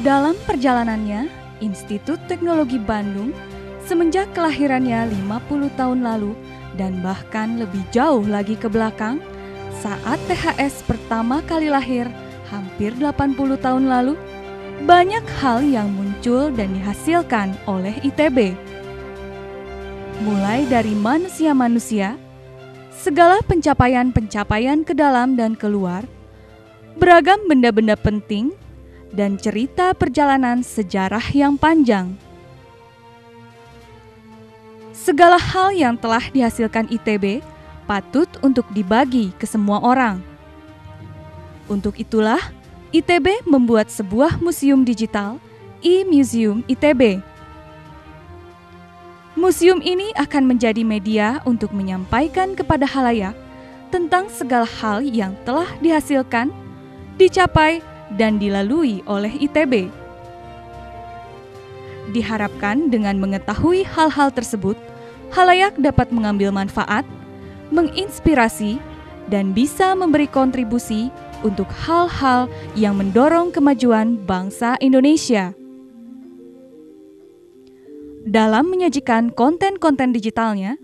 Dalam perjalanannya, Institut Teknologi Bandung semenjak kelahirannya 50 tahun lalu dan bahkan lebih jauh lagi ke belakang, saat THS pertama kali lahir hampir 80 tahun lalu, banyak hal yang muncul dan dihasilkan oleh ITB. Mulai dari manusia-manusia, segala pencapaian-pencapaian ke dalam dan keluar, beragam benda-benda penting, dan cerita perjalanan sejarah yang panjang. Segala hal yang telah dihasilkan ITB patut untuk dibagi ke semua orang. Untuk itulah, ITB membuat sebuah museum digital, e-Museum ITB. Museum ini akan menjadi media untuk menyampaikan kepada khalayak tentang segala hal yang telah dihasilkan, dicapai, dan dilalui oleh ITB. Diharapkan dengan mengetahui hal-hal tersebut, khalayak dapat mengambil manfaat, menginspirasi, dan bisa memberi kontribusi untuk hal-hal yang mendorong kemajuan bangsa Indonesia. Dalam menyajikan konten-konten digitalnya,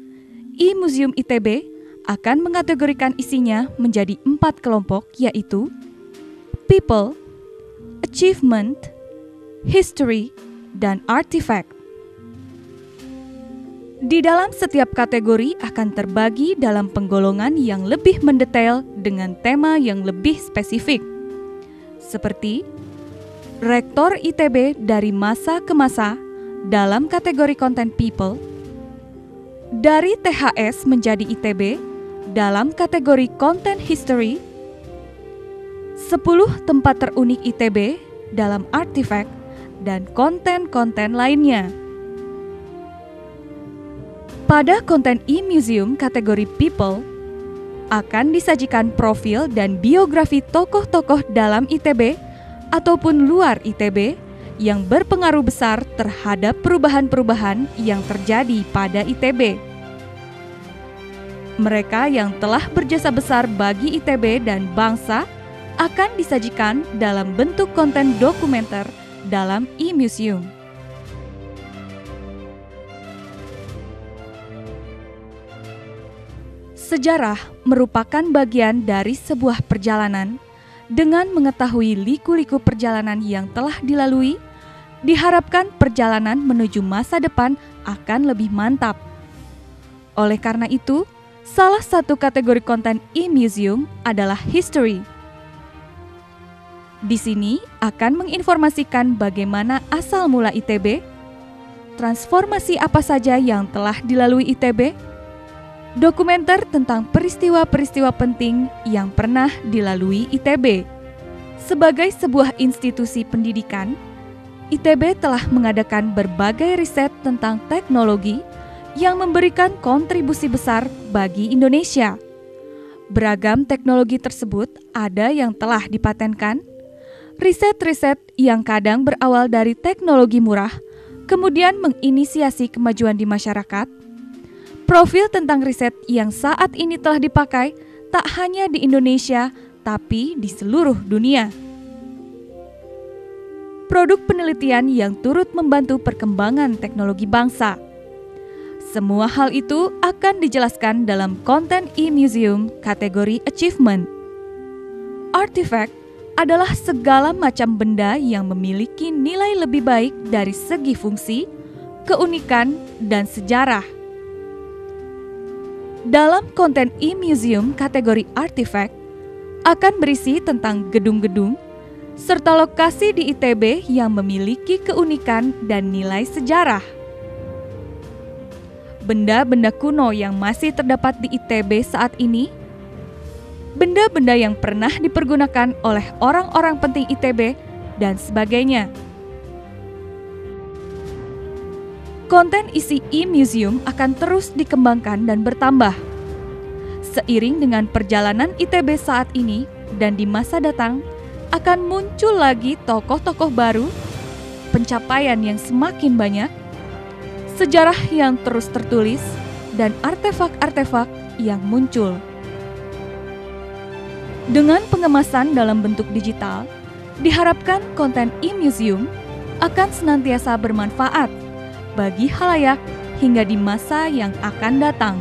e-Museum ITB akan mengategorikan isinya menjadi 4 kelompok, yaitu People, Achievement, History, dan Artifact. Di dalam setiap kategori akan terbagi dalam penggolongan yang lebih mendetail dengan tema yang lebih spesifik, seperti Rektor ITB dari masa ke masa dalam kategori konten People, dari THS menjadi ITB dalam kategori konten History, 10 tempat terunik ITB dalam Artifact, dan konten-konten lainnya. Pada konten e-Museum kategori People, akan disajikan profil dan biografi tokoh-tokoh dalam ITB ataupun luar ITB yang berpengaruh besar terhadap perubahan-perubahan yang terjadi pada ITB. Mereka yang telah berjasa besar bagi ITB dan bangsa akan disajikan dalam bentuk konten dokumenter dalam e-Museum. Sejarah merupakan bagian dari sebuah perjalanan. Dengan mengetahui liku-liku perjalanan yang telah dilalui, diharapkan perjalanan menuju masa depan akan lebih mantap. Oleh karena itu, salah satu kategori konten e-Museum adalah History. Di sini akan menginformasikan bagaimana asal mula ITB, transformasi apa saja yang telah dilalui ITB, dokumenter tentang peristiwa-peristiwa penting yang pernah dilalui ITB. Sebagai sebuah institusi pendidikan, ITB telah mengadakan berbagai riset tentang teknologi yang memberikan kontribusi besar bagi Indonesia. Beragam teknologi tersebut ada yang telah dipatenkan, riset-riset yang kadang berawal dari teknologi murah, kemudian menginisiasi kemajuan di masyarakat. Profil tentang riset yang saat ini telah dipakai tak hanya di Indonesia, tapi di seluruh dunia. Produk penelitian yang turut membantu perkembangan teknologi bangsa. Semua hal itu akan dijelaskan dalam konten e-Museum kategori Achievement. Artifact adalah segala macam benda yang memiliki nilai lebih baik dari segi fungsi, keunikan, dan sejarah. Dalam konten e-Museum kategori Artifact akan berisi tentang gedung-gedung serta lokasi di ITB yang memiliki keunikan dan nilai sejarah. Benda-benda kuno yang masih terdapat di ITB saat ini, benda-benda yang pernah dipergunakan oleh orang-orang penting ITB, dan sebagainya. Konten isi e-Museum akan terus dikembangkan dan bertambah. Seiring dengan perjalanan ITB saat ini dan di masa datang, akan muncul lagi tokoh-tokoh baru, pencapaian yang semakin banyak, sejarah yang terus tertulis, dan artefak-artefak yang muncul. Dengan pengemasan dalam bentuk digital, Diharapkan konten e-museum akan senantiasa bermanfaat bagi khalayak hingga di masa yang akan datang.